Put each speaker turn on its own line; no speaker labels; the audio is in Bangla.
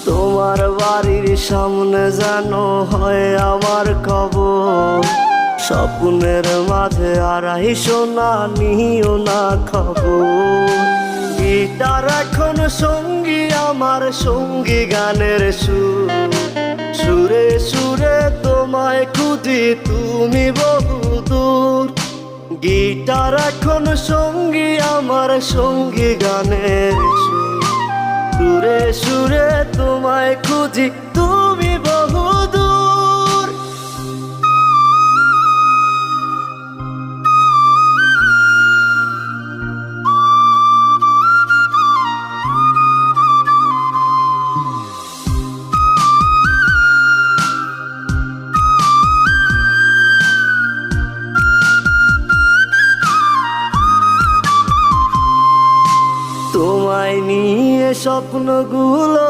তোমার বাড়ির সামনে যেন হয় আমার কবর, স্বপ্নের মাঝে আড়াইশো না নিও না খবর। গিটার এখন সঙ্গী আমার, সঙ্গী গানের সুর, সুরে সুরে তোমায় খুঁজি তুমি বহুদূর। গিটার এখন সঙ্গী আমার, সঙ্গী গানের সুর, সুরে সুরে তোমায় খুঁজি তুমি বহুদূর। তোমায় নিয়ে স্বপ্নগুলো